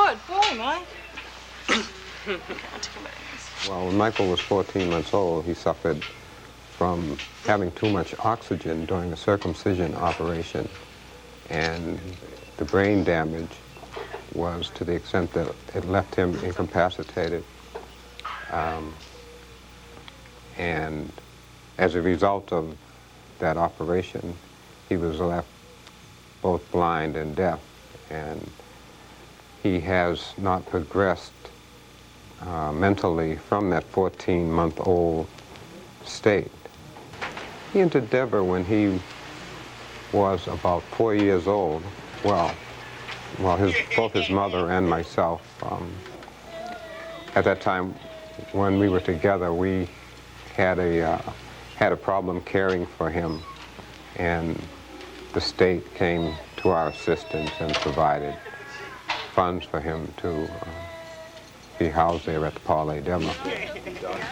Good boy, Mike. Well, when Michael was 14 months old, he suffered from having too much oxygen during a circumcision operation. And the brain damage was to the extent that it left him incapacitated. And as a result of that operation, he was left both blind and deaf. And he has not progressed mentally from that 14-month-old state. He entered Denver when he was about 4 years old. Well, both his mother and myself, at that time when we were together, we had a problem caring for him, and the state came to our assistance and provided funds for him to be housed there at the Parley Denver.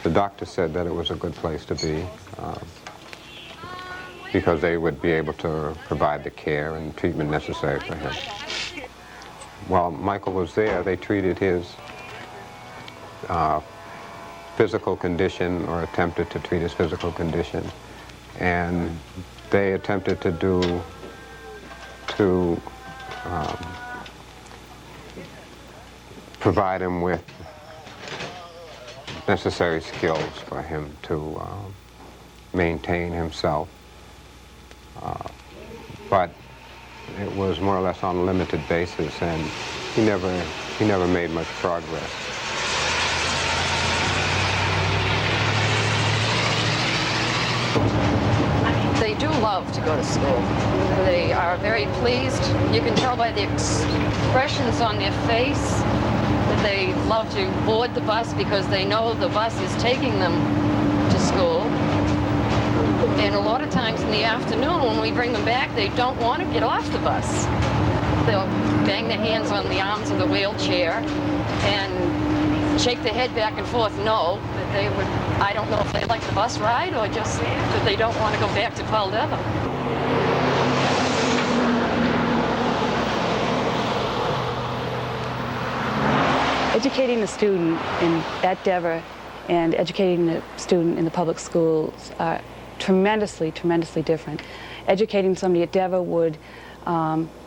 The doctor said that it was a good place to be because they would be able to provide the care and treatment necessary for him. While Michael was there, they treated his physical condition, or attempted to treat his physical condition, and they attempted to provide him with necessary skills for him to maintain himself. But it was more or less on a limited basis, and he never made much progress. They do love to go to school. They are very pleased. You can tell by the expressions on their face that they love to board the bus because they know the bus is taking them to school. And a lot of times in the afternoon when we bring them back, they don't want to get off the bus. They'll bang their hands on the arms of the wheelchair and shake their head back and forth, no, that they would, I don't know if they like the bus ride or just that they don't want to go back to Paul Dever. Educating a student at Dever and educating a student in the public schools are tremendously, tremendously different. Educating somebody at Dever would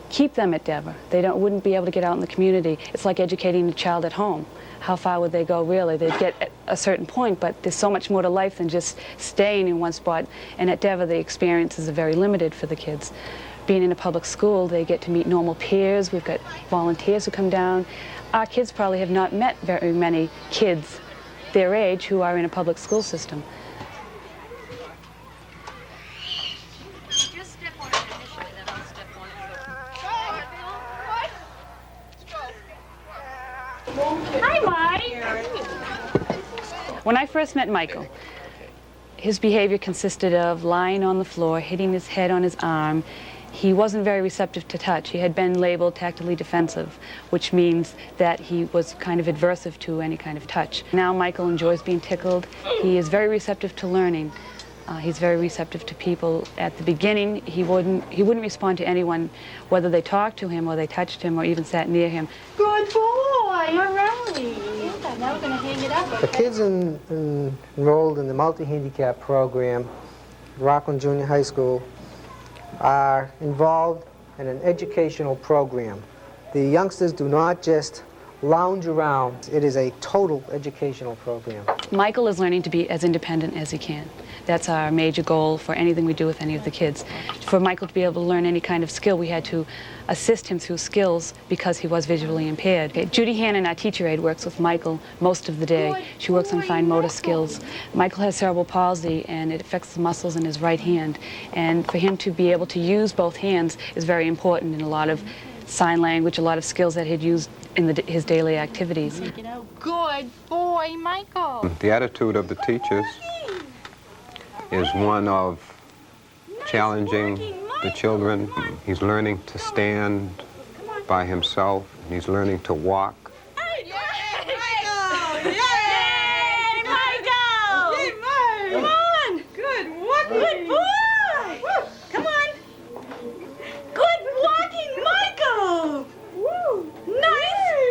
keep them at Dever. They wouldn't be able to get out in the community. It's like educating a child at home. How far would they go, really? They'd get at a certain point, but there's so much more to life than just staying in one spot. And at Dever, the experiences are very limited for the kids. Being in a public school, they get to meet normal peers. We've got volunteers who come down. Our kids probably have not met very many kids their age who are in a public school system. Just step on it initially, then I'll step on it. Hi, Mike. When I first met Michael, his behavior consisted of lying on the floor, hitting his head on his arm. He wasn't very receptive to touch. He had been labeled tactily defensive, which means that he was kind of aversive to any kind of touch. Now Michael enjoys being tickled. He is very receptive to learning. He's very receptive to people. At the beginning, he wouldn't respond to anyone, whether they talked to him or they touched him or even sat near him. Good boy, all right. Now we're going to hang it up. Okay? The kids enrolled in the multi-handicap program at Rockland Junior High School are involved in an educational program. The youngsters do not just lounge around. It is a total educational program. Michael is learning to be as independent as he can. That's our major goal for anything we do with any of the kids. For Michael to be able to learn any kind of skill, we had to assist him through skills because he was visually impaired. Okay, Judy Hannon, our teacher aide, works with Michael most of the day. She works on fine motor skills. Michael has cerebral palsy, and it affects the muscles in his right hand. And for him to be able to use both hands is very important in a lot of sign language, a lot of skills that he'd use in his daily activities. Good boy, Michael. The attitude of the teachers is one of challenging the children. He's learning to stand by himself, and he's learning to walk. Yay, Michael! Yay, Michael! Yay, Mike! Come on! Good walking! Good boy! Come on! Good walking, Michael! Woo! Nice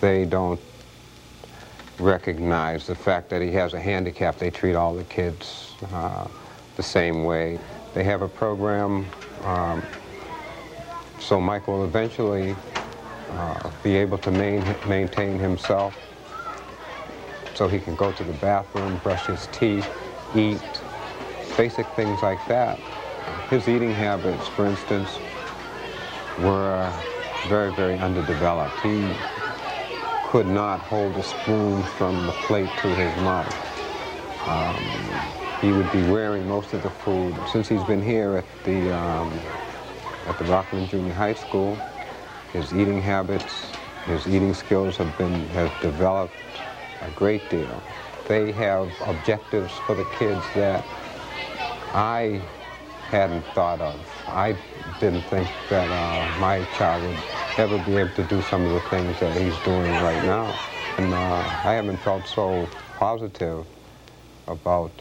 they don't recognize the fact that he has a handicap. They treat all the kids the same way. They have a program so Mike will eventually be able to maintain himself, so he can go to the bathroom, brush his teeth, eat, basic things like that. His eating habits, for instance, were very, very underdeveloped. He could not hold a spoon from the plate to his mouth. He would be wearing most of the food. Since he's been here at the Rockland Junior High School, his eating habits, his eating skills have developed a great deal. They have objectives for the kids that I hadn't thought of. I didn't think that my child would ever be able to do some of the things that he's doing right now. And I haven't felt so positive about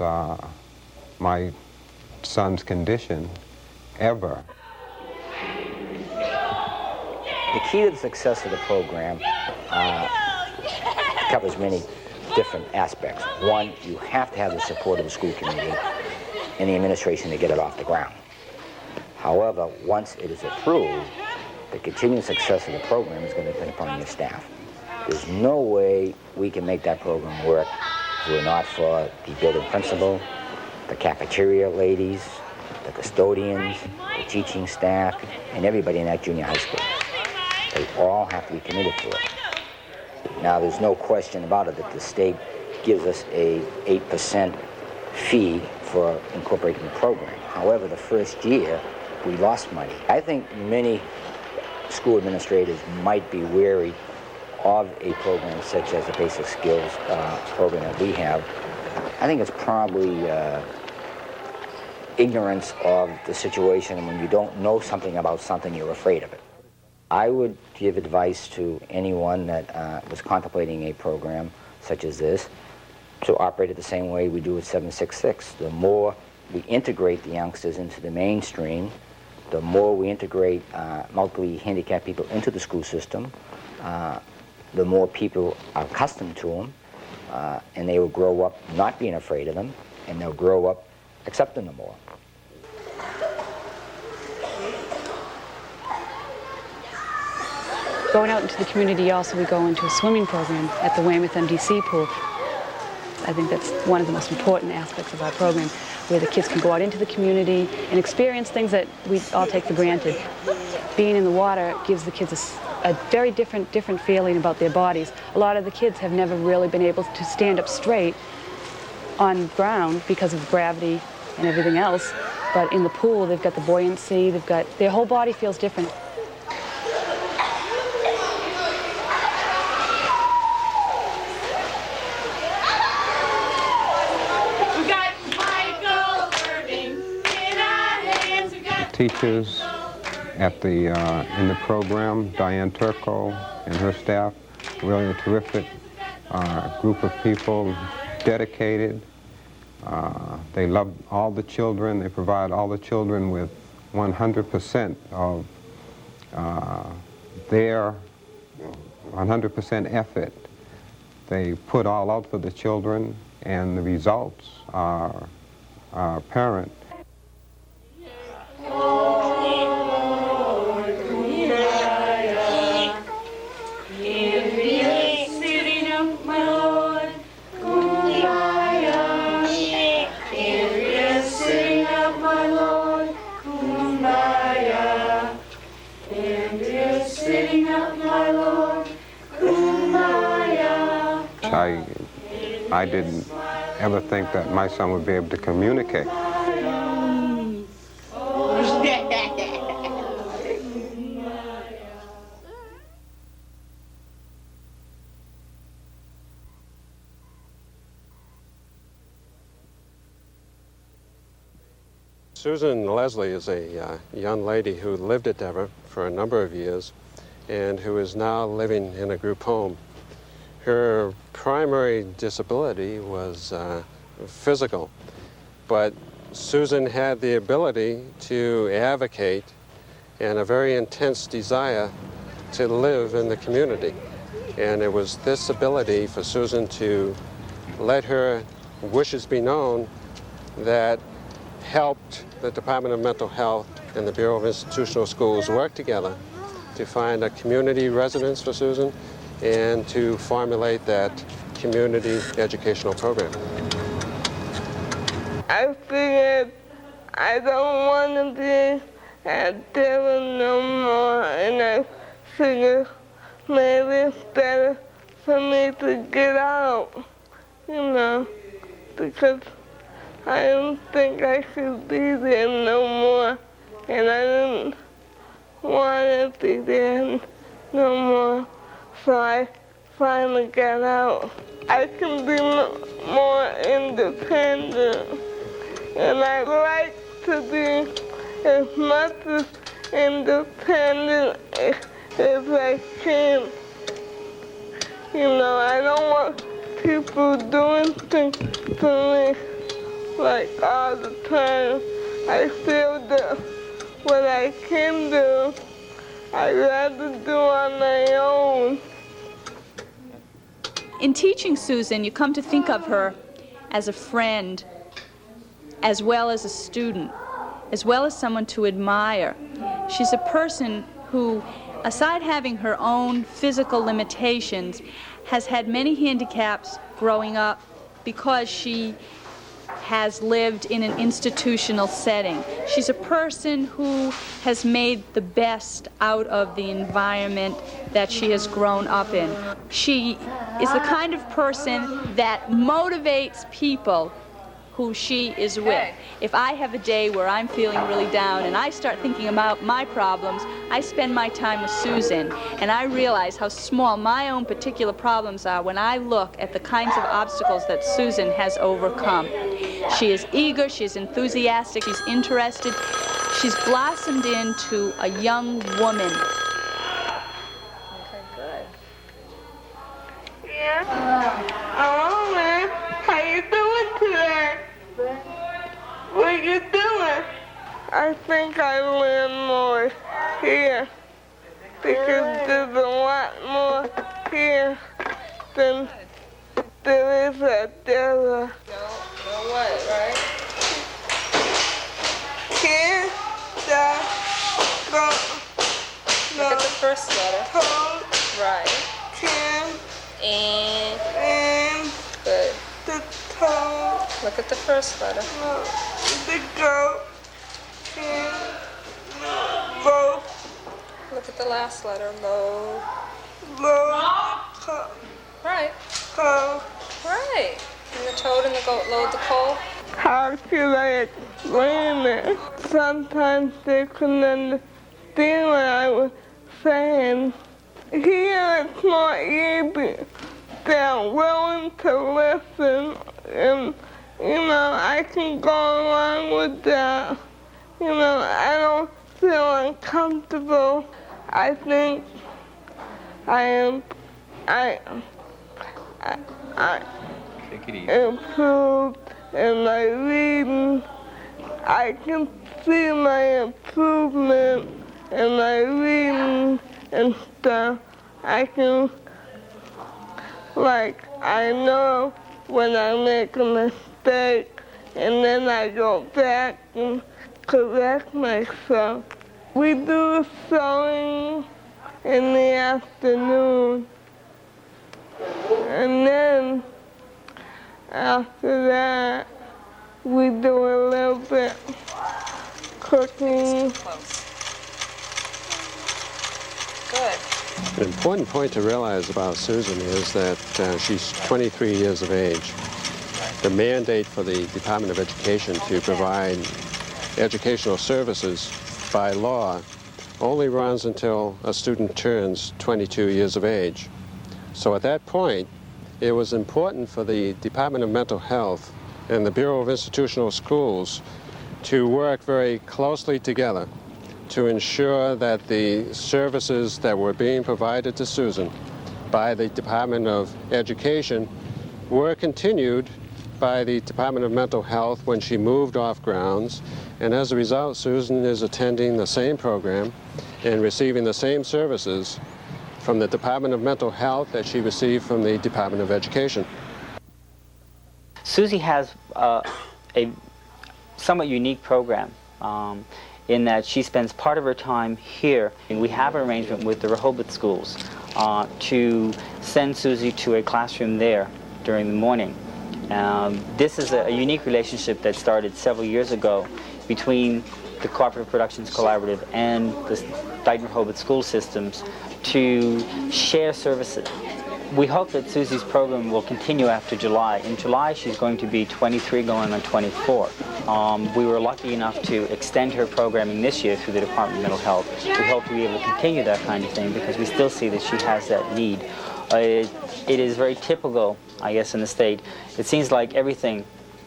my son's condition ever. The key to the success of the program covers many different aspects. One, you have to have the support of the school community and the administration to get it off the ground. However, once it is approved, the continued success of the program is going to depend upon your staff. There's no way we can make that program work if it were not for the building principal, the cafeteria ladies, the custodians, the teaching staff, and everybody in that junior high school. They all have to be committed to it. Now, there's no question about it that the state gives us a 8% fee for incorporating the program. However, the first year, we lost money. I think many school administrators might be wary of a program such as the basic skills program that we have. I think it's probably ignorance of the situation, and when you don't know something about something, you're afraid of it. I would give advice to anyone that was contemplating a program such as this to operate it the same way we do at 766. The more we integrate the youngsters into the mainstream, the more we integrate multiply handicapped people into the school system, the more people are accustomed to them, and they will grow up not being afraid of them, and they'll grow up accepting them more. Going out into the community also, we go into a swimming program at the Weymouth MDC pool. I think that's one of the most important aspects of our program, where the kids can go out into the community and experience things that we all take for granted. Being in the water gives the kids a very different feeling about their bodies. A lot of the kids have never really been able to stand up straight on ground because of gravity and everything else, but in the pool they've got the buoyancy, their whole body feels different. Teachers at in the program, Diane Turco and her staff, really a terrific group of people, dedicated. They love all the children. They provide all the children with 100% of their 100% effort. They put all out for the children, and the results are apparent. I didn't ever think that my son would be able to communicate. Susan Leslie is a young lady who lived at Dever for a number of years and who is now living in a group home. Her primary disability was physical, but Susan had the ability to advocate and a very intense desire to live in the community. And it was this ability for Susan to let her wishes be known that helped the Department of Mental Health and the Bureau of Institutional Schools work together to find a community residence for Susan and to formulate that community educational program. I figured I don't want to be at Devon no more, and I figured maybe it's better for me to get out, you know, because I didn't think I should be there no more, and I didn't want to be there no more, so I finally got out. I can be more independent, and I like to be as much as independent as I can. You know, I don't want people doing things to me like all the time. I feel that what I can do, I'd rather do on my own. In teaching Susan, you come to think of her as a friend, as well as a student, as well as someone to admire. She's a person who, aside having her own physical limitations, has had many handicaps growing up because she has lived in an institutional setting. She's a person who has made the best out of the environment that she has grown up in. She is the kind of person that motivates people who she is with. If I have a day where I'm feeling really down and I start thinking about my problems, I spend my time with Susan, and I realize how small my own particular problems are when I look at the kinds of obstacles that Susan has overcome. She is eager, she's enthusiastic, she's interested. She's blossomed into a young woman. Okay, good. Yeah. Oh, man. How you doing today? What you doing? I think I learn more here because there's a lot more here than there is at Della. No what, right? Here, the, go, Look at the first letter. toe, Right. can, And good. the toe, Look at the first letter. no, the goat, can, go, Look at the last letter. Low. low, co, Right. co. Right. And the toad and the goat load the coal. How should I explain it? Sometimes they couldn't understand what I was saying. Here it's more easy. They're willing to listen, and you know, I can go along with that. You know, I don't feel uncomfortable. I think I improved in my reading. I can see my improvement in my reading and stuff. I can, like, I know when I make a mistake, and then I go back and correct myself. We do sewing in the afternoon, and then after that, we do a little bit cooking. Close. Good. An important point to realize about Susan is that she's 23 years of age. The mandate for the Department of Education to provide educational services by law only runs until a student turns 22 years of age. So at that point, it was important for the Department of Mental Health and the Bureau of Institutional Schools to work very closely together to ensure that the services that were being provided to Susan by the Department of Education were continued by the Department of Mental Health when she moved off grounds, and as a result, Susan is attending the same program and receiving the same services from the Department of Mental Health that she received from the Department of Education. Susie has a somewhat unique program in that she spends part of her time here, and we have an arrangement with the Rehoboth schools to send Susie to a classroom there during the morning. This is a unique relationship that started several years ago between the Cooperative Productions Collaborative and the Dayton Rehoboth school systems to share services. We hope that Susie's program will continue after July. In July, she's going to be 23 going on 24. We were lucky enough to extend her programming this year through the Department of Mental Health. We hope to be able to continue that kind of thing because we still see that she has that need. It is very typical, I guess, in the state. It seems like everything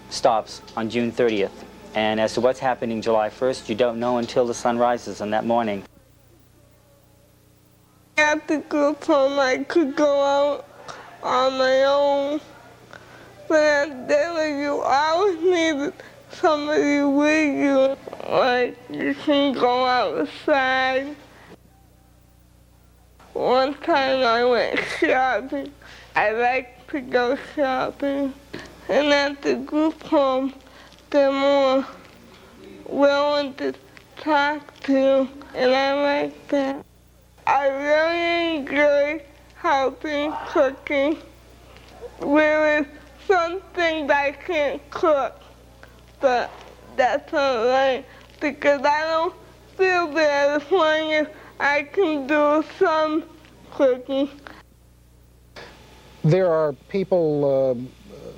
stops on June 30th. And as to what's happening July 1st, you don't know until the sun rises on that morning. At the group home, I could go out on my own, but at Denver, you always needed somebody with you. Like, you can go outside. One time I went shopping. I like to go shopping. And at the group home, they're more willing to talk to, and I like that. I really enjoy helping cooking. There is some things I can't cook, but that's all right because I don't feel bad as long as I can do some cooking. There are people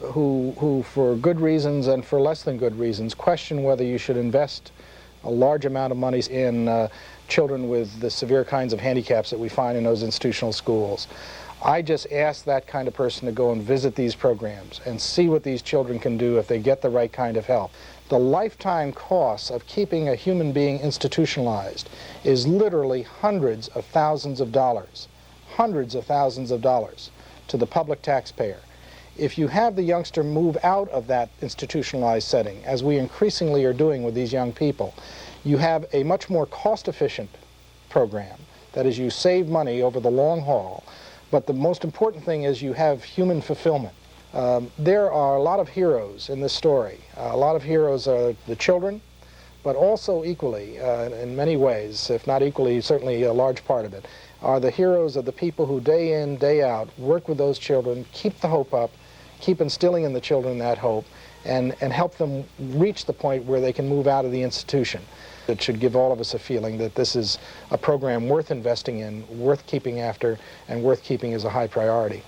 who, for good reasons and for less than good reasons, question whether you should invest a large amount of money in children with the severe kinds of handicaps that we find in those institutional schools. I just ask that kind of person to go and visit these programs and see what these children can do if they get the right kind of help. The lifetime cost of keeping a human being institutionalized is literally hundreds of thousands of dollars to the public taxpayer. If you have the youngster move out of that institutionalized setting, as we increasingly are doing with these young people, you have a much more cost-efficient program. That is, you save money over the long haul, but the most important thing is you have human fulfillment. There are a lot of heroes in this story. A lot of heroes are the children, but also equally, in many ways, if not equally, certainly a large part of it, are the heroes of the people who day in, day out, work with those children, keep the hope up, keep instilling in the children that hope, and help them reach the point where they can move out of the institution. It should give all of us a feeling that this is a program worth investing in, worth keeping after, and worth keeping as a high priority.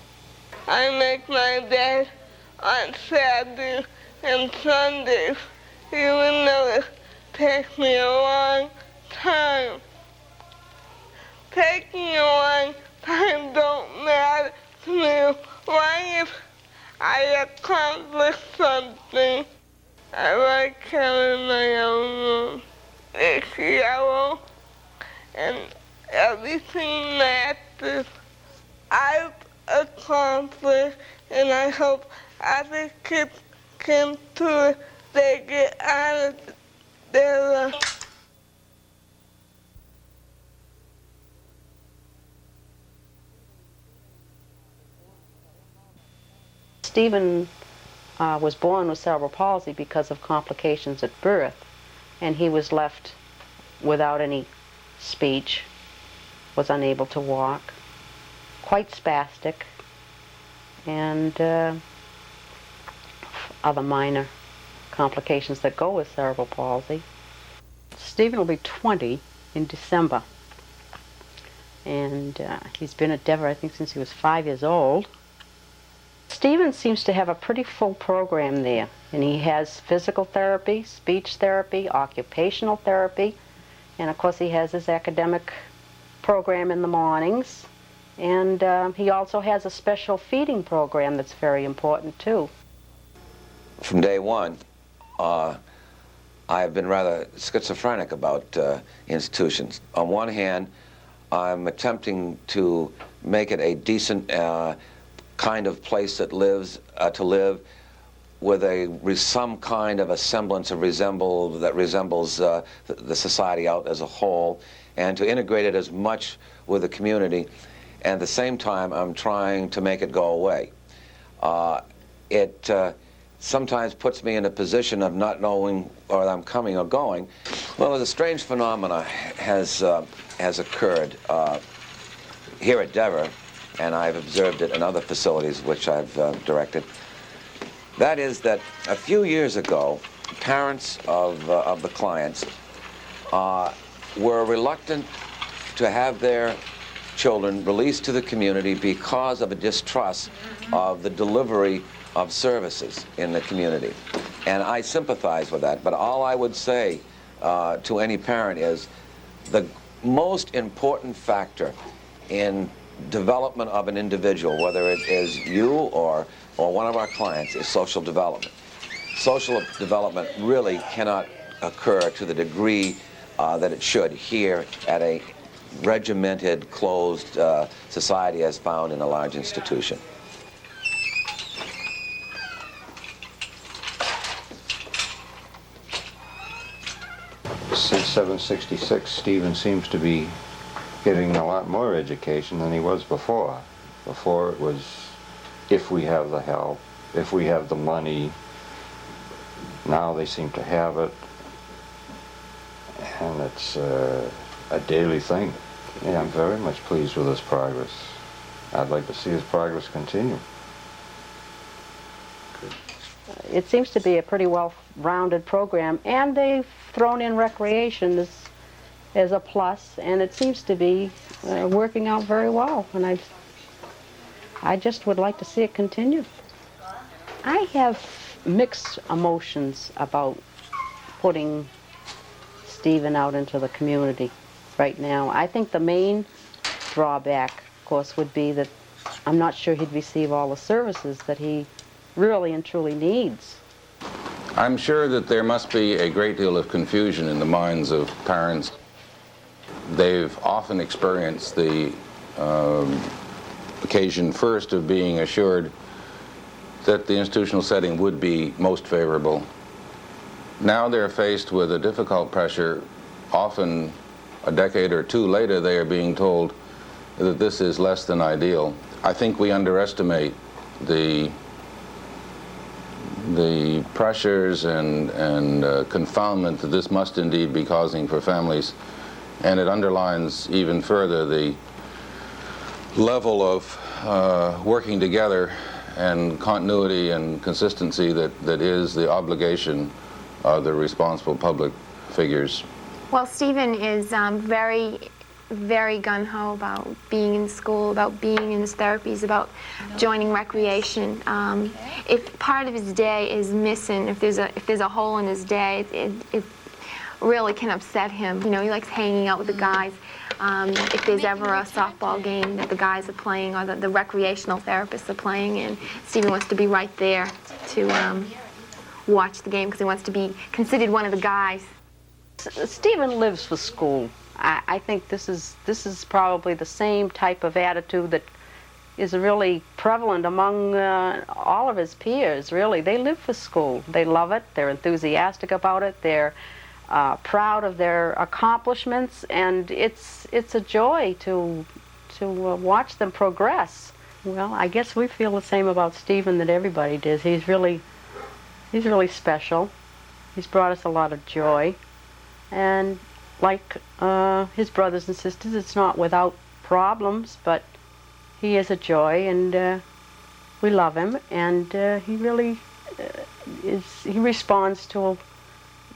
I make my bed on Saturdays and Sundays, even though it takes me a long time. Taking a long time don't matter to me as long as I accomplish something. I like having my own room. It's yellow and everything matches. I've accomplished, and I hope other kids can too. They get out of their Stephen was born with cerebral palsy because of complications at birth, and he was left without any speech, was unable to walk, quite spastic, and other minor complications that go with cerebral palsy. Stephen will be 20 in December, and he's been at Denver, I think, since he was 5 years old. Stephen seems to have a pretty full program there, and he has physical therapy, speech therapy, occupational therapy, and of course he has his academic program in the mornings, and he also has a special feeding program that's very important too. From day one, I've been rather schizophrenic about institutions. On one hand, I'm attempting to make it a decent kind of place that to live with some kind of a semblance of that resembles the society out as a whole, and to integrate it as much with the community and at the same time I'm trying to make it go away. It sometimes puts me in a position of not knowing whether I'm coming or going. Well, a strange phenomena has occurred here at Dever, and I've observed it in other facilities which I've directed. That is that a few years ago, parents of the clients were reluctant to have their children released to the community because of a distrust of the delivery of services in the community. And I sympathize with that, but all I would say to any parent is the most important factor in development of an individual, whether it is you or one of our clients, is social development. Social development really cannot occur to the degree that it should here at a regimented, closed society as found in a large institution. Since 766, Stephen seems to be getting a lot more education than he was before. Before it was, if we have the help, if we have the money. Now they seem to have it, and it's a daily thing. Yeah, I'm very much pleased with his progress. I'd like to see his progress continue. It seems to be a pretty well-rounded program, and they've thrown in recreation as a plus, and it seems to be working out very well, and I just would like to see it continue. I have mixed emotions about putting Stephen out into the community right now. I think the main drawback, of course, would be that I'm not sure he'd receive all the services that he really and truly needs. I'm sure that there must be a great deal of confusion in the minds of parents. They've often experienced the occasion first of being assured that the institutional setting would be most favorable. Now they're faced with a difficult pressure. Often a decade or two later they are being told that this is less than ideal. I think we underestimate the pressures and confoundment that this must indeed be causing for families, and it underlines even further the level of working together and continuity and consistency that is the obligation of the responsible public figures. Well, Stephen is very gung-ho about being in school, about being in his therapies, about joining recreation. If part of his day is missing, if there's a hole in his day, it really can upset him. You know, he likes hanging out with the guys. If there's ever a softball game that the guys are playing or the recreational therapists are playing, and Stephen wants to be right there to watch the game because he wants to be considered one of the guys. Stephen lives for school. I think this is probably the same type of attitude that is really prevalent among all of his peers, really. They live for school. They love it. They're enthusiastic about it. They're proud of their accomplishments, and it's a joy to watch them progress. Well, I guess we feel the same about Stephen that everybody does. He's really special. He's brought us a lot of joy, and like his brothers and sisters, it's not without problems, but he is a joy, and we love him, and he really he responds to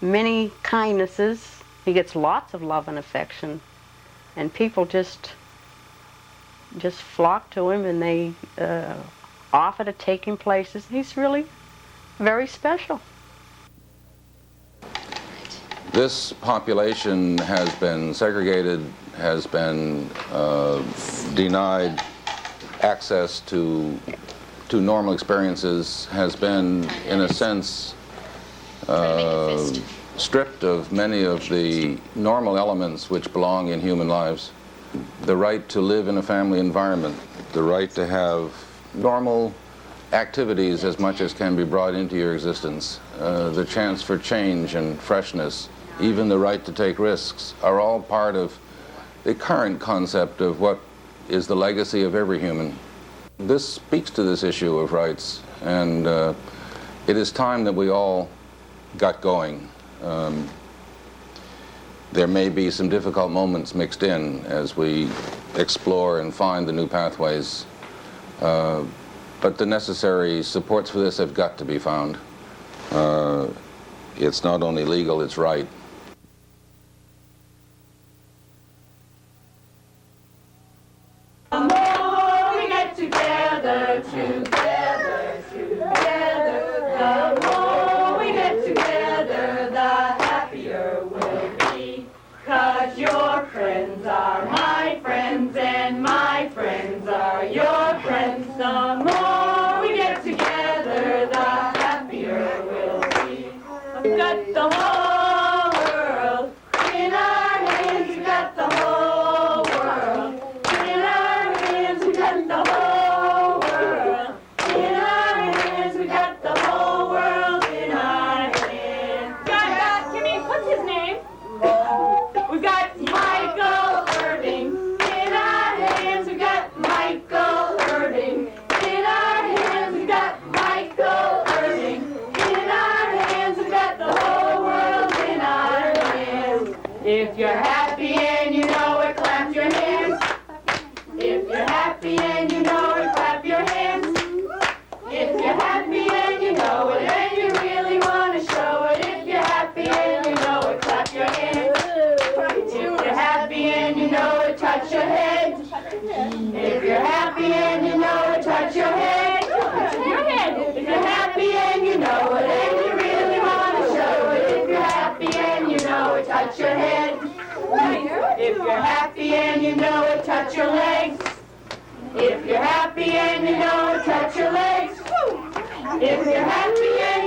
many kindnesses. He gets lots of love and affection, and people just flock to him, and they offer to take him places. He's really very special. This population has been segregated, has been denied access to normal experiences, has been, in a sense, stripped of many of the normal elements which belong in human lives. The right to live in a family environment, the right to have normal activities as much as can be brought into your existence, the chance for change and freshness, even the right to take risks, are all part of the current concept of what is the legacy of every human. This speaks to this issue of rights, and it is time that we all got going. There may be some difficult moments mixed in as we explore and find the new pathways, but the necessary supports for this have got to be found. It's not only legal, it's right. The more we get together, the more we get together, the happier we'll be. 'Cause your friends are my friends and my friends are your friends. The more we get together, the happier we'll be. We've got the whole world in our hands. We've got the whole world in our hands. We've got the whole world in our hands. We've got the whole world in our hands. Kimmy, what's his name? We've got Michael Irving in our hands. We've got Michael Irving in our hands. We've got Michael Irving in our hands. We've got the whole world in our hands. If you're happy and you know it, clap your hands. If you're happy and you know it, clap your hands. If you're happy and you know it and you really want to show it, if you're happy and you know it, clap your hands. If you're happy and you know it, touch your head. If you're happy and you know it, touch your head. Your head. If you're happy and you know it and you really want to show it, if you're happy and you know it, touch your head. If you're happy and you know it, touch your legs. If you're happy and you know it, touch your legs. If you're happy and